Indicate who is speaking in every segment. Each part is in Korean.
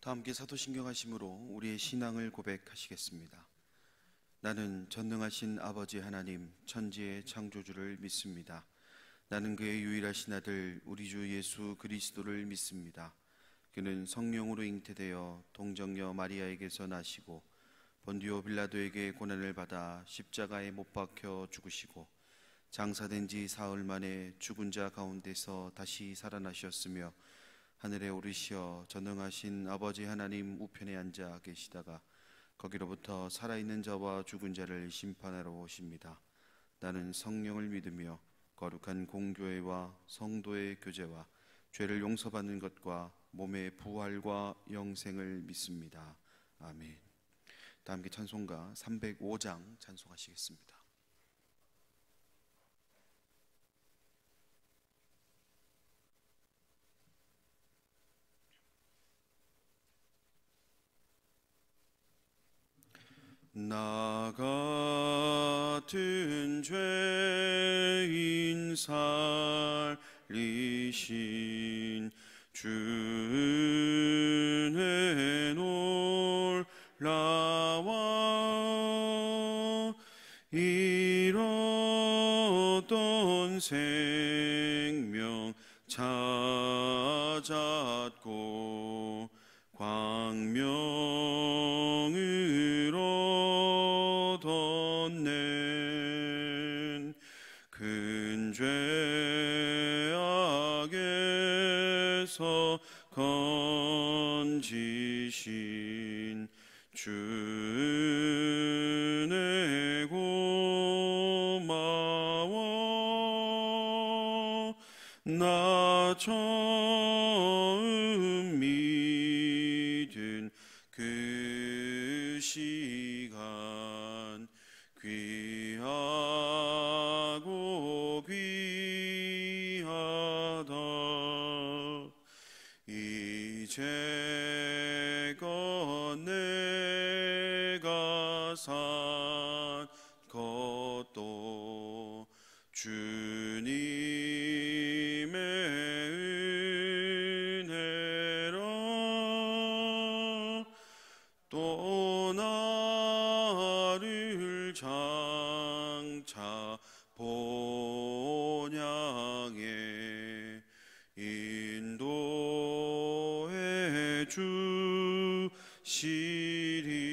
Speaker 1: 다 함께 사도신경 하심으로 우리의 신앙을 고백하시겠습니다. 나는 전능하신 아버지 하나님 천지의 창조주를 믿습니다. 나는 그의 유일하신 아들 우리 주 예수 그리스도를 믿습니다. 그는 성령으로 잉태되어 동정녀 마리아에게서 나시고 본디오 빌라도에게 고난을 받아 십자가에 못 박혀 죽으시고 장사된 지 사흘 만에 죽은 자 가운데서 다시 살아나셨으며 하늘에 오르시어 전능하신 아버지 하나님 우편에 앉아 계시다가 거기로부터 살아있는 자와 죽은 자를 심판하러 오십니다. 나는 성령을 믿으며 거룩한 공교회와 성도의 교제와 죄를 용서받는 것과 몸의 부활과 영생을 믿습니다. 아멘. 다 함께 찬송가 305장 찬송하시겠습니다. 나 같은 죄인 살리신 주 은혜 놀라워 잃었던 생명 찾았고 광명을 얻었네. 큰 죄악에서 건지신 주 은혜 고마워. 나 처음 믿은 그 시간 귀하고 귀하다. 이제껏 내가 산 것도 주님의 은혜라. 또 나를 장차 본향에 인도해 주시리.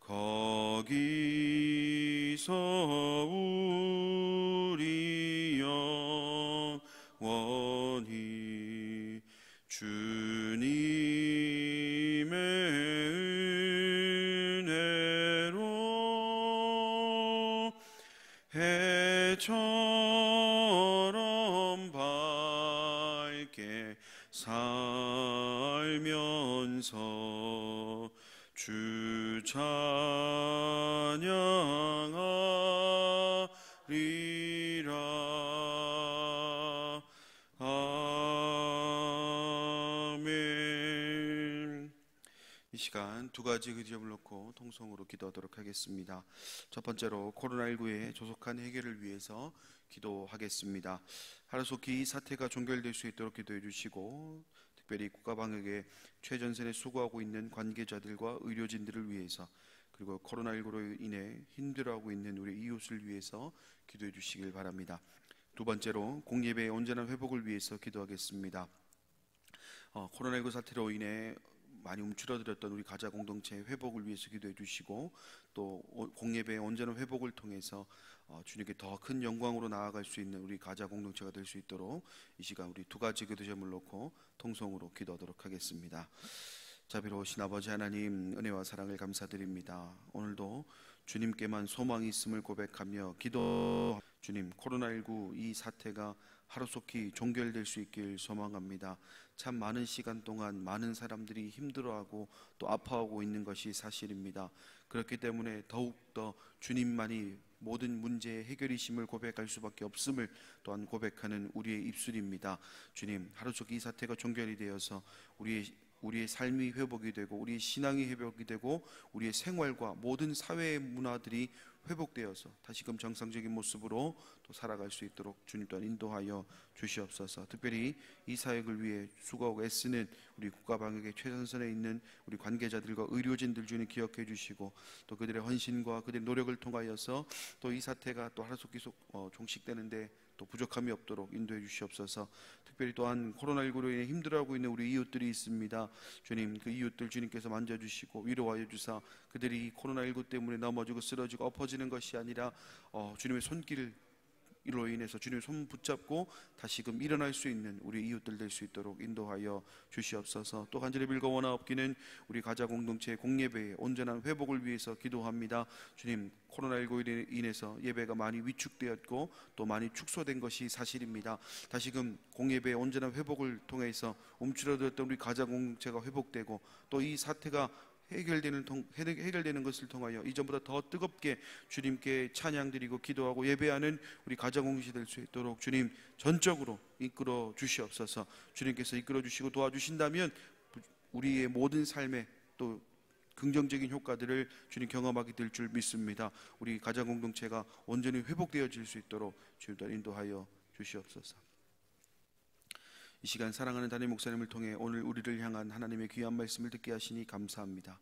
Speaker 1: 거기서 우리 영원히 주님의 은혜로 해처럼 밝게 살면서 주 찬양하리라. 아멘. 이 시간 두 가지 의지점을 놓고 통성으로 기도하도록 하겠습니다. 첫 번째로 코로나19의 조속한 해결을 위해서 기도하겠습니다. 하루속히 이 사태가 종결될 수 있도록 기도해 주시고, 특별히 국가방역에 최전선에 수고하고 있는 관계자들과 의료진들을 위해서, 그리고 코로나19로 인해 힘들어하고 있는 우리 이웃을 위해서 기도해 주시길 바랍니다. 두 번째로 공예배의 온전한 회복을 위해서 기도하겠습니다. 코로나19 사태로 인해 많이 움츠러들었던 우리 가자 공동체 회복을 위해서 기도해 주시고, 또 공예배의 온전한 회복을 통해서 주님께 더 큰 영광으로 나아갈 수 있는 우리 가자 공동체가 될 수 있도록 이 시간 우리 두 가지 기도점을 놓고 통성으로 기도하도록 하겠습니다. 자비로우신 아버지 하나님, 은혜와 사랑을 감사드립니다. 오늘도 주님께만 소망이 있음을 고백하며 기도. 주님, 코로나19 이 사태가 하루속히 종결될 수 있길 소망합니다. 참 많은 시간 동안 많은 사람들이 힘들어하고 또 아파하고 있는 것이 사실입니다. 그렇기 때문에 더욱더 주님만이 모든 문제의 해결이심을 고백할 수밖에 없음을 또한 고백하는 우리의 입술입니다. 주님, 하루속히 이 사태가 종결이 되어서 우리의 삶이 회복이 되고 우리의 신앙이 회복이 되고 우리의 생활과 모든 사회의 문화들이 회복되어서 다시금 정상적인 모습으로 또 살아갈 수 있도록 주님 또한 인도하여 주시옵소서. 특별히 이 사역을 위해 수고하고 애쓰는 우리 국가방역의 최전선에 있는 우리 관계자들과 의료진들 주님 기억해 주시고, 또 그들의 헌신과 그들의 노력을 통하여서 또 이 사태가 또 하루속히 종식되는데 또 부족함이 없도록 인도해 주시옵소서. 특별히 또한 코로나19로 인해 힘들어하고 있는 우리 이웃들이 있습니다. 주님, 그 이웃들 주님께서 만져주시고 위로하여 주사 그들이 코로나19 때문에 넘어지고 쓰러지고 엎어지는 것이 아니라 주님의 손길로 인해서 주님의 손 붙잡고 다시금 일어날 수 있는 우리 이웃들 될 수 있도록 인도하여 주시옵소서. 또 간절히 빌고 원하옵기는 우리 가자 공동체의 공예배의 온전한 회복을 위해서 기도합니다. 주님, 코로나19로 인해서 예배가 많이 위축되었고 또 많이 축소된 것이 사실입니다. 다시금 공예배의 온전한 회복을 통해서 움츠러들었던 우리 가자 공동체가 회복되고 또 이 사태가 해결되는 것을 통하여 이전보다 더 뜨겁게 주님께 찬양드리고 기도하고 예배하는 우리 가정공동체 될 수 있도록 주님 전적으로 이끌어 주시옵소서. 주님께서 이끌어 주시고 도와주신다면 우리의 모든 삶에 또 긍정적인 효과들을 주님 경험하게 될 줄 믿습니다. 우리 가정공동체가 온전히 회복되어질 수 있도록 주님 인도하여 주시옵소서. 이 시간 사랑하는 담임 목사님을 통해 오늘 우리를 향한 하나님의 귀한 말씀을 듣게 하시니 감사합니다.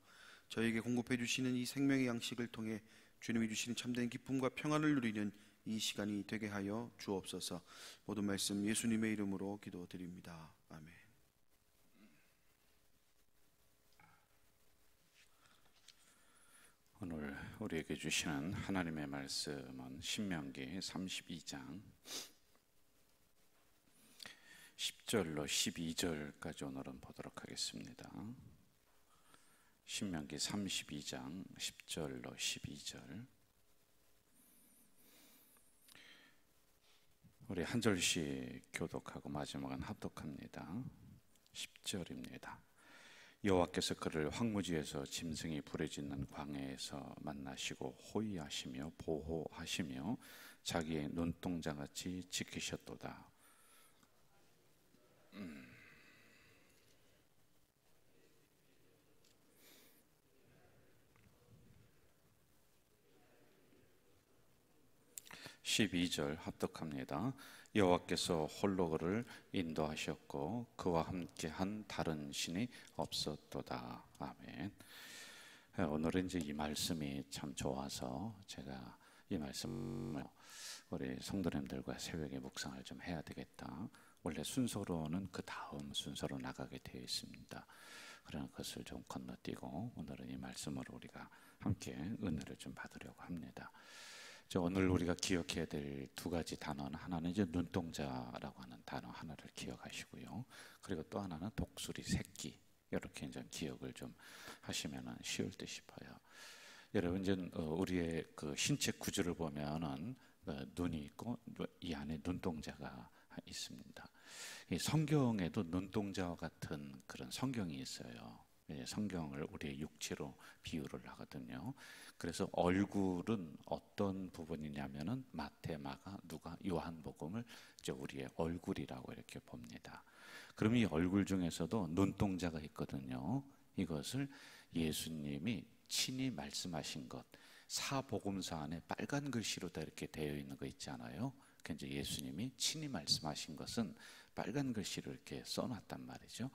Speaker 1: 저에게 공급해 주시는 이 생명의 양식을 통해 주님이 주시는 참된 기쁨과 평안을 누리는 이 시간이 되게 하여 주옵소서. 모든 말씀 예수님의 이름으로 기도드립니다. 아멘.
Speaker 2: 오늘 우리에게 주시는 하나님의 말씀은 신명기 32장 10절로 12절까지 오늘은 보도록 하겠습니다. 신명기 32장 10절로 12절. 우리 한 절씩 교독하고 마지막은 합독합니다. 10절입니다. 여호와께서 그를 황무지에서 짐승이 부르짖는 광야에서 만나시고 호위하시며 보호하시며 자기의 눈동자같이 지키셨도다. 12절 합독합니다. 여호와께서 홀로 그를 인도하셨고 그와 함께한 다른 신이 없었도다. 아멘. 오늘은 이제 이 말씀이 참 좋아서 제가 이 말씀을 우리 성도님들과 새벽에 묵상을 좀 해야 되겠다. 원래 순서로는 그 다음 순서로 나가게 되어 있습니다. 그러나 그것을 좀 건너뛰고 오늘은 이 말씀으로 우리가 함께 은혜를 좀 받으려고 합니다. 오늘 우리가 기억해야 될 두 가지 단어는, 하나는 이제 눈동자라고 하는 단어 하나를 기억하시고요. 그리고 또 하나는 독수리 새끼, 이렇게 이제 기억을 좀 하시면 쉬울 듯 싶어요. 여러분, 이제 우리의 그 신체 구조를 보면은 눈이 있고 이 안에 눈동자가 있습니다. 이 성경에도 눈동자와 같은 그런 성경이 있어요. 성경을 우리의 육체로 비유를 하거든요. 그래서 얼굴은 어떤 부분이냐면은 마태, 마가, 누가, 요한복음을 이제 우리의 얼굴이라고 이렇게 봅니다. 그럼 이 얼굴 중에서도 눈동자가 있거든요. 이것을 예수님이 친히 말씀하신 것, 사복음서 안에 빨간 글씨로 다 이렇게 되어 있는 거 있잖아요. 그러니까 이제 예수님이 친히 말씀하신 것은 빨간 글씨로 이렇게 써놨단 말이죠.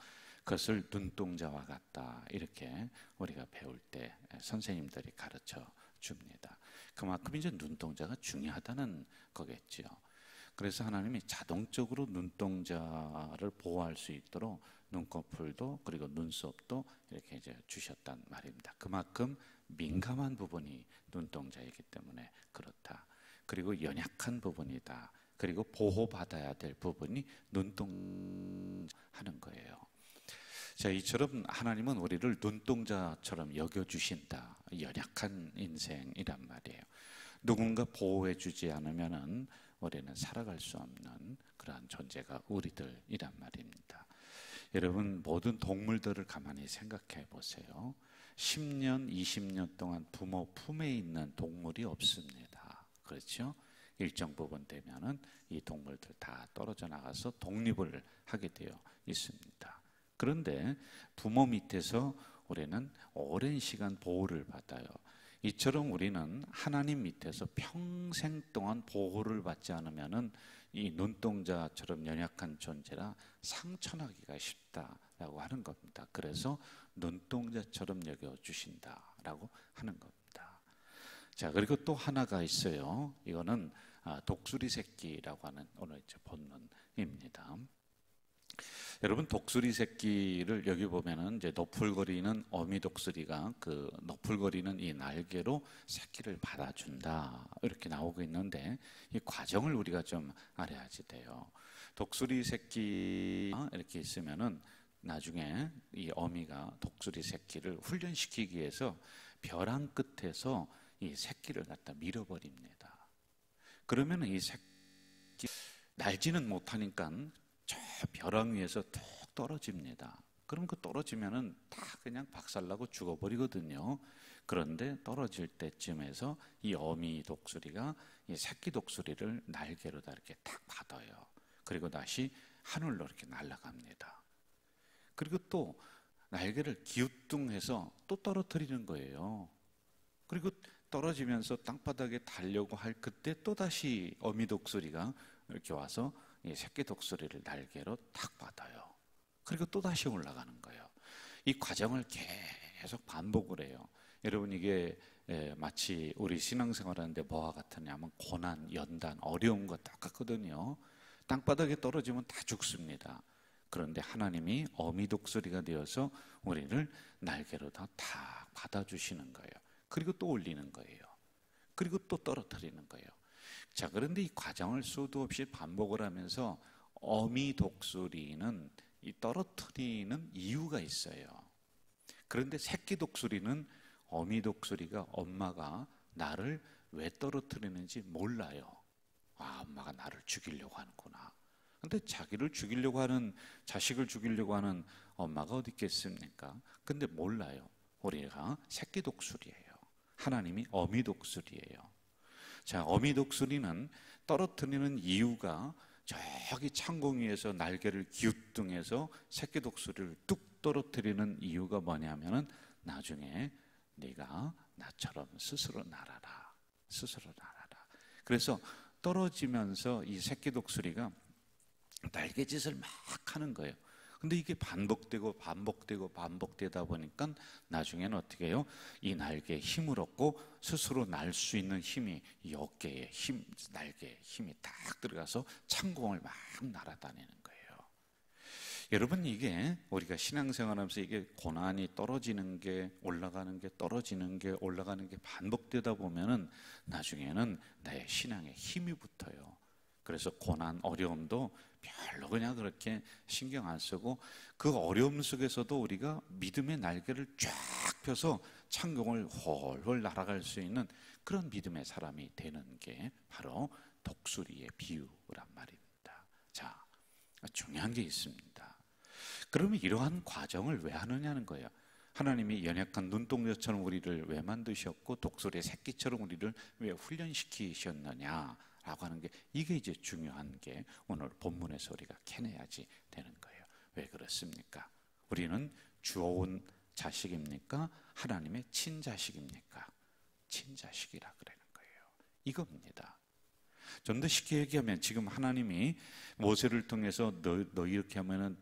Speaker 2: 그것을 눈동자와 같다, 이렇게 우리가 배울 때 선생님들이 가르쳐 줍니다. 그만큼 이제 눈동자가 중요하다는 거겠죠. 그래서 하나님이 자동적으로 눈동자를 보호할 수 있도록 눈꺼풀도 그리고 눈썹도 이렇게 이제 주셨단 말입니다. 그만큼 민감한 부분이 눈동자이기 때문에 그렇다. 그리고 연약한 부분이다. 그리고 보호받아야 될 부분이 눈동자 하는 거예요. 자, 이처럼 하나님은 우리를 눈동자처럼 여겨주신다. 연약한 인생이란 말이에요. 누군가 보호해주지 않으면은 우리는 살아갈 수 없는 그러한 존재가 우리들이란 말입니다. 여러분, 모든 동물들을 가만히 생각해 보세요. 10년, 20년 동안 부모 품에 있는 동물이 없습니다. 그렇죠? 일정 부분 되면은 이 동물들 다 떨어져 나가서 독립을 하게 되어 있습니다. 그런데 부모 밑에서 우리는 오랜 시간 보호를 받아요. 이처럼 우리는 하나님 밑에서 평생 동안 보호를 받지 않으면은 이 눈동자처럼 연약한 존재라 상처나기가 쉽다라고 하는 겁니다. 그래서 눈동자처럼 여겨주신다라고 하는 겁니다. 자, 그리고 또 하나가 있어요. 이거는 독수리 새끼라고 하는 오늘 이제 본문입니다. 여러분, 독수리 새끼를 여기 보면은 이제 너풀거리는 어미 독수리가 그 너풀거리는 이 날개로 새끼를 받아준다 이렇게 나오고 있는데, 이 과정을 우리가 좀 알아야지 돼요. 독수리 새끼 이렇게 있으면은 나중에 이 어미가 독수리 새끼를 훈련시키기 위해서 벼랑 끝에서 이 새끼를 갖다 밀어버립니다. 그러면 이 새끼 날지는 못하니까 저 벼랑 위에서 툭 떨어집니다. 그럼 그 떨어지면은 다 그냥 박살나고 죽어버리거든요. 그런데 떨어질 때쯤에서 이 어미 독수리가 이 새끼 독수리를 날개로 다 이렇게 탁 받아요. 그리고 다시 하늘로 이렇게 날아갑니다. 그리고 또 날개를 기우뚱해서 또 떨어뜨리는 거예요. 그리고 떨어지면서 땅바닥에 닿으려고 할 그때 또 다시 어미 독수리가 이렇게 와서 이 새끼 독수리를 날개로 탁 받아요. 그리고 또 다시 올라가는 거예요. 이 과정을 계속 반복을 해요. 여러분, 이게 마치 우리 신앙생활하는데 뭐와 같으냐면 고난, 연단, 어려움과 똑같거든요. 땅바닥에 떨어지면 다 죽습니다. 그런데 하나님이 어미 독수리가 되어서 우리를 날개로 다 탁 받아주시는 거예요. 그리고 또 올리는 거예요. 그리고 또 떨어뜨리는 거예요. 자, 그런데 이 과정을 수도 없이 반복을 하면서 어미 독수리는 이 떨어뜨리는 이유가 있어요. 그런데 새끼 독수리는 어미 독수리가 엄마가 나를 왜 떨어뜨리는지 몰라요. 엄마가 나를 죽이려고 하는구나. 근데 자기를 죽이려고 하는, 자식을 죽이려고 하는 엄마가 어디 있겠습니까? 근데 몰라요. 우리가 새끼 독수리예요. 하나님이 어미 독수리예요. 자, 어미 독수리는 떨어뜨리는 이유가 저기 창공 위에서 날개를 기우뚱해서 새끼 독수리를 뚝 떨어뜨리는 이유가 뭐냐면은 나중에 네가 나처럼 스스로 날아라. 스스로 날아라. 그래서 떨어지면서 이 새끼 독수리가 날개짓을 막 하는 거예요. 근데 이게 반복되다 보니까 나중에는 어떻게 해요? 이 날개에 힘을 얻고 스스로 날 수 있는 힘이 이 어깨에 날개에 힘이 딱 들어가서 창공을 막 날아다니는 거예요. 여러분, 이게 우리가 신앙생활하면서 이게 고난이 떨어지는 게 올라가는 게 떨어지는 게 올라가는 게 반복되다 보면은 나중에는 나의 신앙에 힘이 붙어요. 그래서 고난, 어려움도 별로 그냥 그렇게 신경 안 쓰고 그 어려움 속에서도 우리가 믿음의 날개를 쫙 펴서 창공을 훨훨 날아갈 수 있는 그런 믿음의 사람이 되는 게 바로 독수리의 비유란 말입니다. 자, 중요한 게 있습니다. 그러면 이러한 과정을 왜 하느냐는 거예요. 하나님이 연약한 눈동자처럼 우리를 왜 만드셨고 독수리의 새끼처럼 우리를 왜 훈련시키셨느냐 라고 하는 게, 이게 이제 중요한 게 오늘 본문에서 우리가 캐내야지 되는 거예요. 왜 그렇습니까? 우리는 주어온 자식입니까? 하나님의 친자식입니까? 친자식이라 그러는 거예요. 이겁니다. 좀 더 쉽게 얘기하면 지금 하나님이 모세를 통해서 너 이렇게 하면은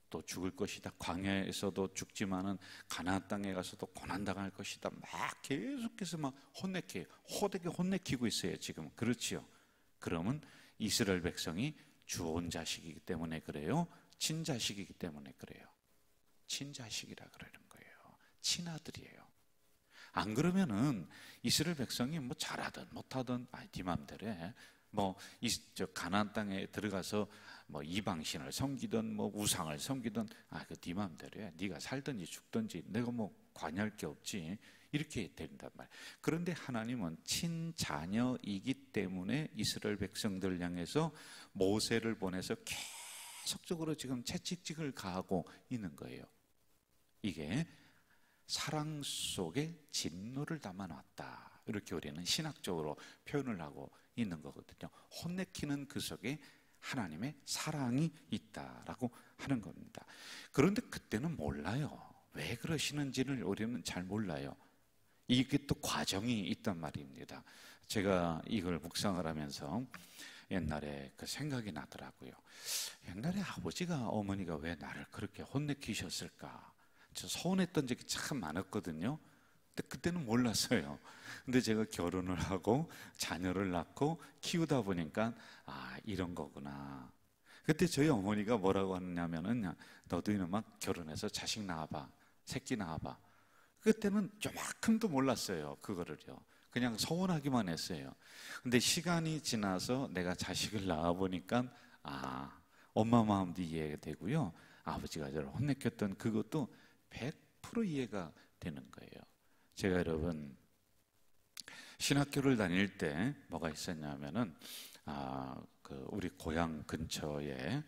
Speaker 2: 또 죽을 것이다. 광야에서도 죽지만은 가나안 땅에 가서도 고난당할 것이다. 막 계속해서 막 혼내켜요. 호되게 혼내키고 있어요. 지금. 그렇지요. 그러면 이스라엘 백성이 주온 자식이기 때문에 그래요? 친자식이기 때문에 그래요? 친자식이라 그러는 거예요. 친아들이에요. 안 그러면은 이스라엘 백성이 뭐 잘하든 못하든 네 맘대로 해. 저 가나안 땅에 들어가서 뭐 이방신을 섬기든 뭐 우상을 섬기든 네 맘대로 해. 네가 살든지 죽든지 내가 뭐 관여할 게 없지. 이렇게 된단 말이에요. 그런데 하나님은 친자녀이기 때문에 이스라엘 백성들 향해서 모세를 보내서 계속적으로 지금 채찍질을 가하고 있는 거예요. 이게 사랑 속에 진노를 담아놨다. 이렇게 우리는 신학적으로 표현을 하고 있는 거거든요. 혼내키는 그 속에 하나님의 사랑이 있다라고 하는 겁니다. 그런데 그때는 몰라요. 왜 그러시는지를 우리는 잘 몰라요. 이게 또 과정이 있단 말입니다. 제가 이걸 묵상을 하면서 옛날에 그 생각이 나더라고요. 옛날에 아버지가 어머니가 왜 나를 그렇게 혼내키셨을까? 저 서운했던 적이 참 많았거든요. 근데 그때는 몰랐어요. 근데 제가 결혼을 하고 자녀를 낳고 키우다 보니까 아, 이런 거구나. 그때 저희 어머니가 뭐라고 하느냐면은, 너도 이놈아 결혼해서 자식 낳아봐, 새끼 낳아봐. 그때는 요만큼도 몰랐어요. 그거를요. 그냥 서운하기만 했어요. 근데 시간이 지나서 내가 자식을 낳아 보니까 아, 엄마 마음도 이해가 되고요. 아버지가 저를 혼내켰던 그것도 100% 이해가 되는 거예요. 제가 여러분 신학교를 다닐 때 뭐가 있었냐면은 우리 고향 근처에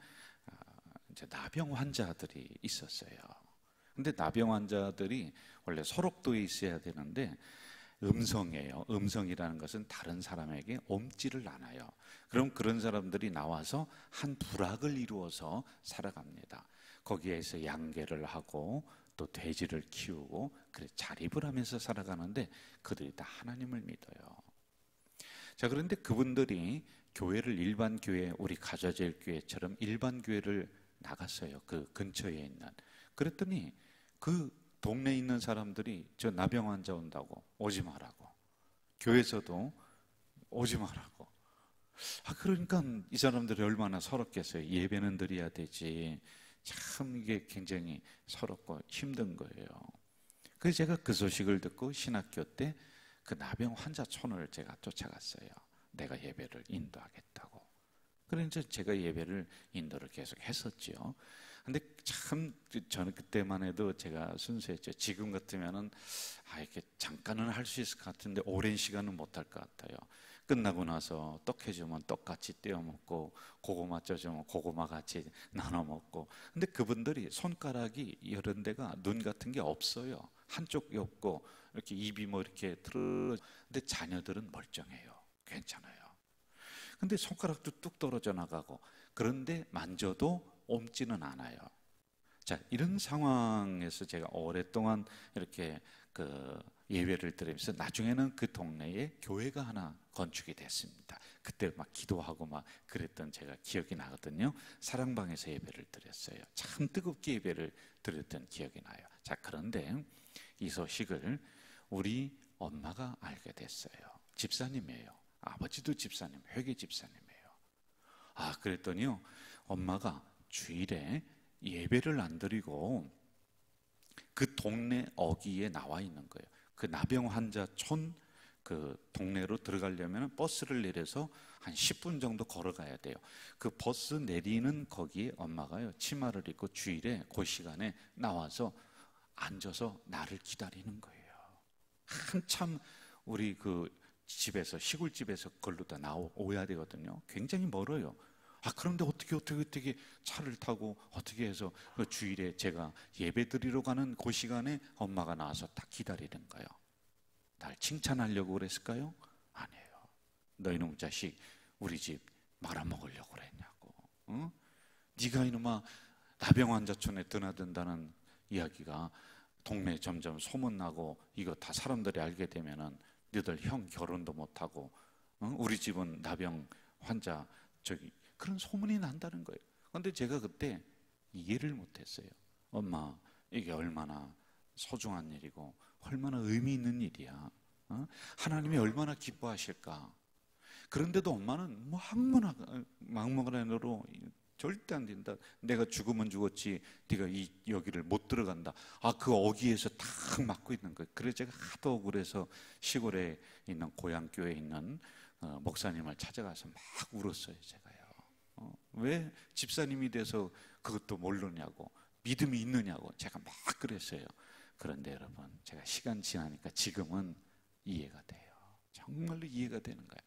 Speaker 2: 이제 나병 환자들이 있었어요. 근데 나병 환자들이 원래 소록도에 있어야 되는데 음성이에요. 음성이라는 것은 다른 사람에게 옮지를 않아요. 그럼 그런 사람들이 나와서 한 부락을 이루어서 살아갑니다. 거기에서 양계를 하고 또 돼지를 키우고 그래 자립을 하면서 살아가는데 그들이 다 하나님을 믿어요. 자, 그런데 그분들이 교회를 일반 교회, 우리 가좌제일 교회처럼 일반 교회를 나갔어요. 그 근처에 있는. 그랬더니 그 동네에 있는 사람들이 저 나병 환자 온다고 오지 말라고, 교회에서도 오지 말라고. 그러니까 이 사람들이 얼마나 서럽겠어요. 예배는 드려야 되지. 참 이게 굉장히 서럽고 힘든 거예요. 그래서 제가 그 소식을 듣고 신학교 때 그 나병 환자촌을 제가 쫓아갔어요. 내가 예배를 인도하겠다고. 그래서 제가 예배를 인도를 계속 했었죠. 근데 참 저는 그때만 해도 제가 순수했죠. 지금 같으면은 이렇게 잠깐은 할 수 있을 것 같은데 오랜 시간은 못 할 것 같아요. 끝나고 나서 떡 해주면 떡같이 떼어 먹고, 고구마 쪄주면 고구마 같이 나눠 먹고. 근데 그분들이 손가락이 이런 데가 눈 같은 게 없어요. 한쪽이 없고 이렇게 입이 뭐 이렇게 틀어. 근데 자녀들은 멀쩡해요. 괜찮아요. 근데 손가락도 뚝 떨어져 나가고, 그런데 만져도 옮지는 않아요. 자, 이런 상황에서 제가 오랫동안 이렇게 그 예배를 드리면서 나중에는 그 동네에 교회가 하나 건축이 됐습니다. 그때 막 기도하고 막 그랬던 제가 기억이 나거든요. 사랑방에서 예배를 드렸어요. 참 뜨겁게 예배를 드렸던 기억이 나요. 자, 그런데 이 소식을 우리 엄마가 알게 됐어요. 집사님이에요. 아버지도 집사님, 회계 집사님이에요. 그랬더니요, 엄마가 주일에 예배를 안 드리고 그 동네 어귀에 나와 있는 거예요. 그 나병 환자촌 그 동네로 들어가려면 버스를 내려서 한 10분 정도 걸어가야 돼요. 그 버스 내리는 거기에 엄마가요, 치마를 입고 주일에 그 시간에 나와서 앉아서 나를 기다리는 거예요. 한참 우리 그 집에서, 시골집에서 걸로 다 나오야 되거든요. 굉장히 멀어요. 그런데 어떻게 차를 타고 어떻게 해서 그 주일에 제가 예배 드리러 가는 그 시간에 엄마가 나와서 딱 기다리는 거예요. 날 칭찬하려고 그랬을까요? 아니에요. 너희놈 자식 우리 집 말아먹으려고 그랬냐고. 응? 네가 이놈아 나병 환자촌에 드나든다는 이야기가 동네에 점점 소문나고 이거 다 사람들이 알게 되면은 너희들 형 결혼도 못하고, 응? 우리 집은 나병 환자 그런 소문이 난다는 거예요. 그런데 제가 그때 이해를 못했어요. 엄마, 이게 얼마나 소중한 일이고 얼마나 의미 있는 일이야. 하나님이 얼마나 기뻐하실까. 그런데도 엄마는 뭐 막무가내로 절대 안 된다. 내가 죽으면 죽었지 네가 여기를 못 들어간다. 그 어귀에서 탁 막고 있는 거예요. 그래서 제가 하도 억울해서 시골에 있는 고향교회에 있는 목사님을 찾아가서 막 울었어요. 제가요. 왜 집사님이 돼서 그것도 모르냐고, 믿음이 있느냐고 제가 막 그랬어요. 그런데 여러분, 제가 시간 지나니까 지금은 이해가 돼요. 정말로 이해가 되는 거예요.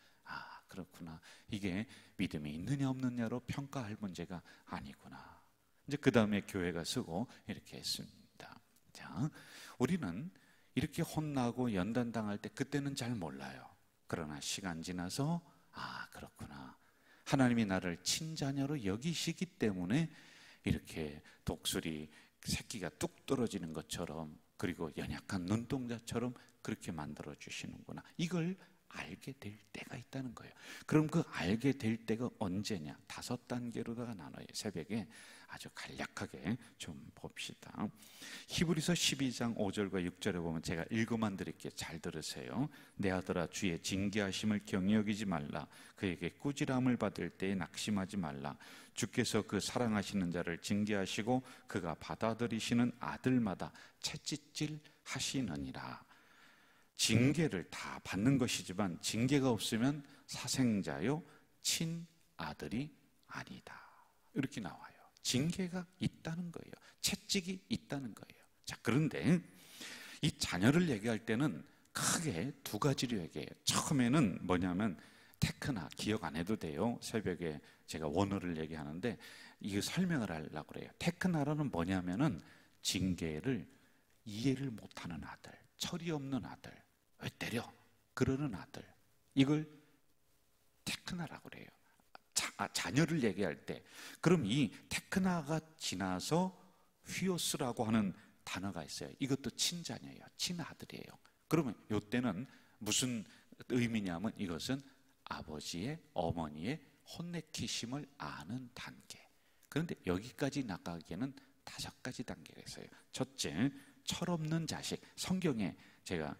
Speaker 2: 그렇구나. 이게 믿음이 있느냐 없느냐로 평가할 문제가 아니구나. 이제 그 다음에 교회가 쓰고 이렇게 했습니다. 자, 우리는 이렇게 혼나고 연단당할 때 그때는 잘 몰라요. 그러나 시간 지나서 그렇구나. 하나님이 나를 친자녀로 여기시기 때문에 이렇게 독수리 새끼가 뚝 떨어지는 것처럼 그리고 연약한 눈동자처럼 그렇게 만들어 주시는구나. 이걸 알게 될 때가 있다는 거예요. 그럼 그 알게 될 때가 언제냐? 5단계로다가 나눠요. 새벽에 아주 간략하게 좀 봅시다. 히브리서 12장 5절과 6절에 보면 제가 읽어만 드릴게요. 잘 들으세요. 내 아들아, 주의 징계하심을 경히 여기지 말라. 그에게 꾸지람을 받을 때에 낙심하지 말라. 주께서 그 사랑하시는 자를 징계하시고 그가 받아들이시는 아들마다 채찍질 하시느니라. 징계를 다 받는 것이지만 징계가 없으면 사생자요 친아들이 아니다. 이렇게 나와요. 징계가 있다는 거예요. 채찍이 있다는 거예요. 자, 그런데 이 자녀를 얘기할 때는 크게 2가지로 얘기해요. 처음에는 뭐냐면 테크나, 기억 안 해도 돼요. 새벽에 제가 원어를 얘기하는데 이거 설명을 하려고 그래요. 테크나라는 뭐냐면은 징계를 이해를 못하는 아들, 철이 없는 아들, 왜 때려? 그러는 아들, 이걸 테크나라고 그래요. 자녀를 얘기할 때. 그럼 이 테크나가 지나서 휘오스라고 하는 단어가 있어요. 이것도 친자녀예요. 친아들이에요. 그러면 이때는 무슨 의미냐면 이것은 아버지의, 어머니의 혼내키심을 아는 단계. 그런데 여기까지 나가기에는 5가지 단계가 있어요. 첫째, 철없는 자식. 성경에 제가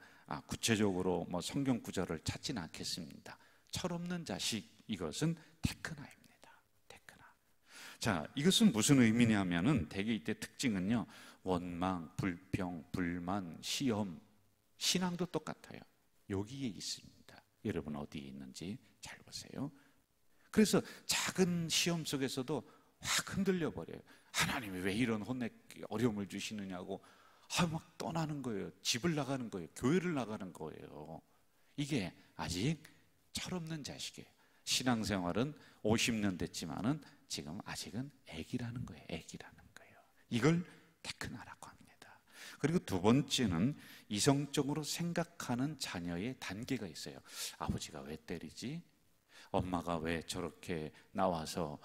Speaker 2: 구체적으로 성경 구절을 찾지는 않겠습니다. 철없는 자식, 이것은 테크나입니다. 테크나. 자, 이것은 무슨 의미냐면은 대개 이때 특징은요, 원망, 불평, 불만, 시험, 신앙도 똑같아요. 여기에 있습니다. 여러분 어디에 있는지 잘 보세요. 그래서 작은 시험 속에서도 확 흔들려 버려요. 하나님이 왜 이런 어려움을 주시느냐고 막 떠나는 거예요. 집을 나가는 거예요. 교회를 나가는 거예요. 이게 아직 철없는 자식이에요. 신앙생활은 50년 됐지만은 지금 아직은 애기라는 거예요. 애기라는 거예요. 이걸 테크나라고 합니다. 그리고 2번째는 이성적으로 생각하는 자녀의 단계가 있어요. 아버지가 왜 때리지? 엄마가 왜 저렇게 나와서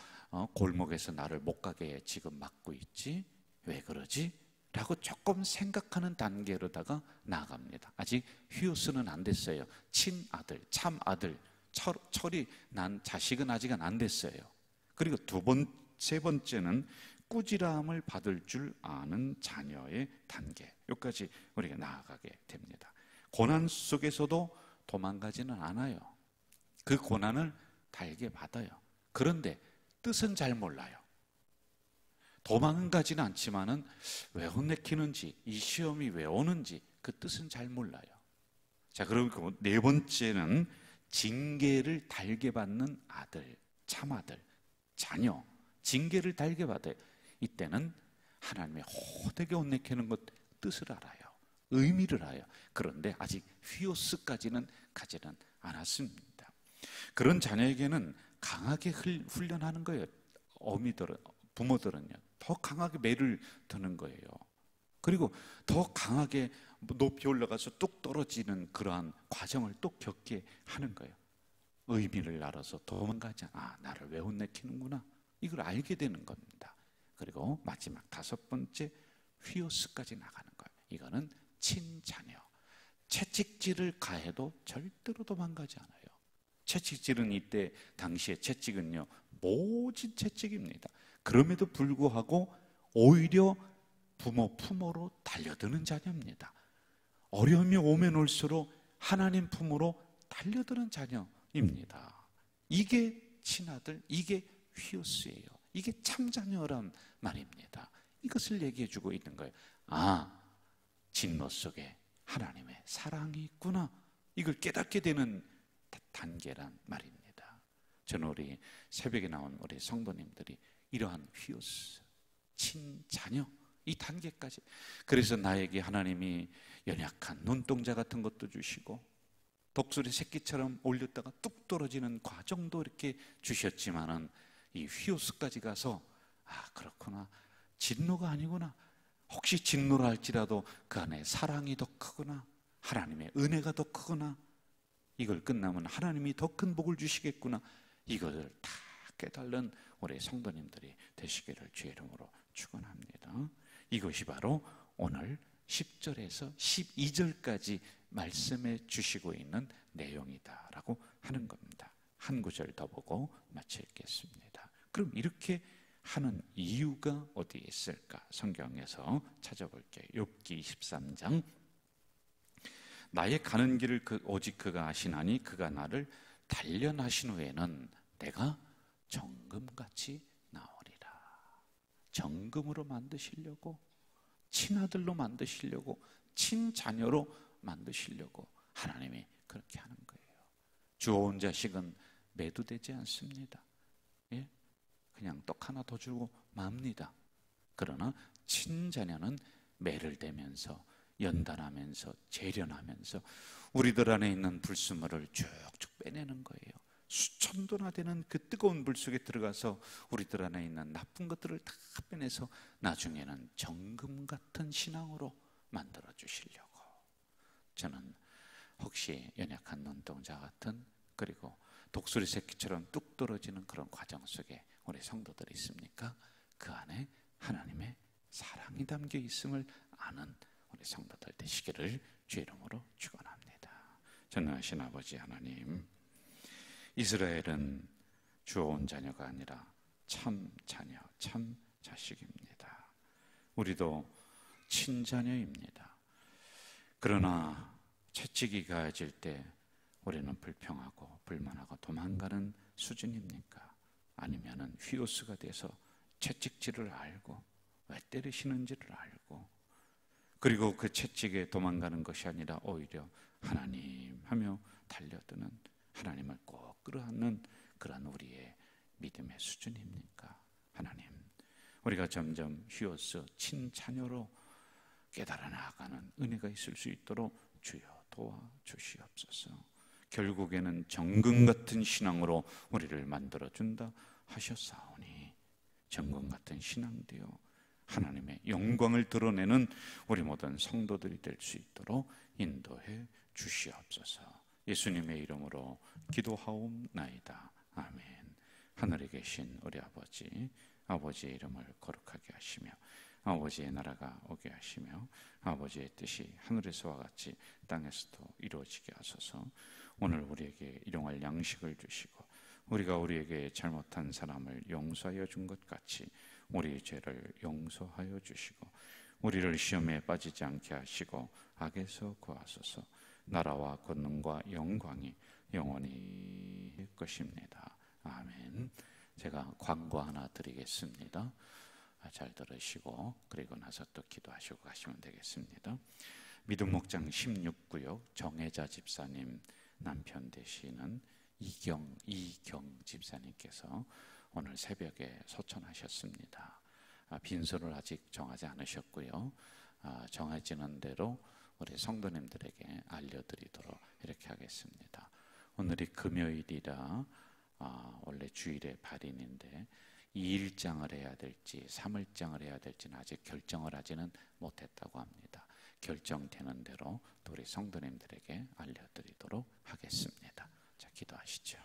Speaker 2: 골목에서 나를 못 가게 지금 막고 있지? 왜 그러지? 라고 조금 생각하는 단계로다가 나아갑니다. 아직 휘오스는 안 됐어요. 친아들, 참아들, 철이 난 자식은 아직은 안 됐어요. 그리고 세 번째는 꾸지람을 받을 줄 아는 자녀의 단계. 여기까지 우리가 나아가게 됩니다. 고난 속에서도 도망가지는 않아요. 그 고난을 달게 받아요. 그런데 뜻은 잘 몰라요. 도망은 가지는 않지만은 왜 혼내키는지, 이 시험이 왜 오는지 그 뜻은 잘 몰라요. 자, 그리고 4번째는 징계를 달게 받는 아들, 참아들, 자녀, 징계를 달게 받아요. 이때는 하나님의 호되게 혼내키는 것 뜻을 알아요. 의미를 알아요. 그런데 아직 휘오스까지는 가지는 않았습니다. 그런 자녀에게는 강하게 훈련하는 거예요. 부모들은요. 더 강하게 매를 드는 거예요. 그리고 더 강하게 높이 올라가서 뚝 떨어지는 그러한 과정을 또 겪게 하는 거예요. 의미를 알아서 도망가지 않아. 나를 왜 혼내키는구나. 이걸 알게 되는 겁니다. 그리고 마지막 5번째, 휘오스까지 나가는 거예요. 이거는 친자녀. 채찍질을 가해도 절대로 도망가지 않아요. 채찍질은 이때 당시에 채찍은요, 모진 채찍입니다. 그럼에도 불구하고 오히려 부모 품으로 달려드는 자녀입니다. 어려움이 오면 올수록 하나님 품으로 달려드는 자녀입니다. 이게 친아들, 이게 휘오스예요. 이게 참자녀란 말입니다. 이것을 얘기해 주고 있는 거예요. 진노 속에 하나님의 사랑이 있구나. 이걸 깨닫게 되는 단계란 말입니다. 저는 우리 새벽에 나온 우리 성도님들이 이러한 휘오스, 친자녀, 이 단계까지. 그래서 나에게 하나님이 연약한 눈동자 같은 것도 주시고 독수리 새끼처럼 올렸다가 뚝 떨어지는 과정도 이렇게 주셨지만은 이 휘오스까지 가서 그렇구나, 진노가 아니구나, 혹시 진노라 할지라도 그 안에 사랑이 더 크구나, 하나님의 은혜가 더 크구나, 이걸 끝나면 하나님이 더 큰 복을 주시겠구나, 이것을 다 깨달은 우리 성도님들이 되시기를 주의 이름으로 축원합니다. 이것이 바로 오늘 10절에서 12절까지 말씀해 주시고 있는 내용이다라고 하는 겁니다. 한 구절 더 보고 마치겠습니다. 그럼 이렇게 하는 이유가 어디에 있을까? 성경에서 찾아볼게요. 욥기 23장. 나의 가는 길을 오직 그가 아시나니 그가 나를 단련하신 후에는 내가 정금같이 나오리라. 정금으로 만드시려고, 친아들로 만드시려고, 친자녀로 만드시려고 하나님이 그렇게 하는 거예요. 주워온 자식은 매도되지 않습니다. 예? 그냥 떡 하나 더 주고 맙니다. 그러나 친자녀는 매를 대면서, 연단하면서, 재련하면서 우리들 안에 있는 불순물을 쭉쭉 빼내는 거예요. 수천 도나 되는 그 뜨거운 불 속에 들어가서 우리들 안에 있는 나쁜 것들을 다 빼내서 나중에는 정금 같은 신앙으로 만들어 주시려고. 저는 혹시 연약한 눈동자 같은, 그리고 독수리 새끼처럼 뚝 떨어지는 그런 과정 속에 우리 성도들이 있습니까? 그 안에 하나님의 사랑이 담겨 있음을 아는 우리 성도들 되시기를 주의 이름으로 축원합니다. 전능하신 아버지 하나님, 이스라엘은 주워온 자녀가 아니라 참 자녀, 참 자식입니다. 우리도 친자녀입니다. 그러나 채찍이 가해질 때 우리는 불평하고 불만하고 도망가는 수준입니까? 아니면은 휘오스가 돼서 채찍질을 알고 왜 때리시는지를 알고, 그리고 그 채찍에 도망가는 것이 아니라 오히려 하나님 하며 달려드는, 하나님을 꼭 끌어안는 그런 우리의 믿음의 수준입니까? 하나님, 우리가 점점 휘오스 친자녀로 깨달아 나아가는 은혜가 있을 수 있도록 주여 도와주시옵소서. 결국에는 정금 같은 신앙으로 우리를 만들어준다 하셨사오니 정금 같은 신앙 되어 하나님의 영광을 드러내는 우리 모든 성도들이 될 수 있도록 인도해 주시옵소서. 예수님의 이름으로 기도하옵나이다. 아멘. 하늘에 계신 우리 아버지, 아버지의 이름을 거룩하게 하시며 아버지의 나라가 오게 하시며 아버지의 뜻이 하늘에서와 같이 땅에서도 이루어지게 하소서. 오늘 우리에게 일용할 양식을 주시고 우리가 우리에게 잘못한 사람을 용서하여 준 것 같이 우리의 죄를 용서하여 주시고 우리를 시험에 빠지지 않게 하시고 악에서 구하소서. 나라와 권능과 영광이 영원히 것입니다. 아멘. 제가 광고 하나 드리겠습니다. 잘 들으시고 그리고 나서 또 기도하시고 가시면 되겠습니다. 믿음 목장 16구역 정혜자 집사님 남편 되시는 이경 집사님께서 오늘 새벽에 소천하셨습니다. 빈소를 아직 정하지 않으셨고요. 정해지는 대로 우리 성도님들에게 알려드리도록 이렇게 하겠습니다. 오늘이 금요일이라 원래 주일의 발인인데 2일장을 해야 될지 3일장을 해야 될지는 아직 결정을 하지는 못했다고 합니다. 결정되는 대로 또 우리 성도님들에게 알려드리도록 하겠습니다. 자, 기도하시죠.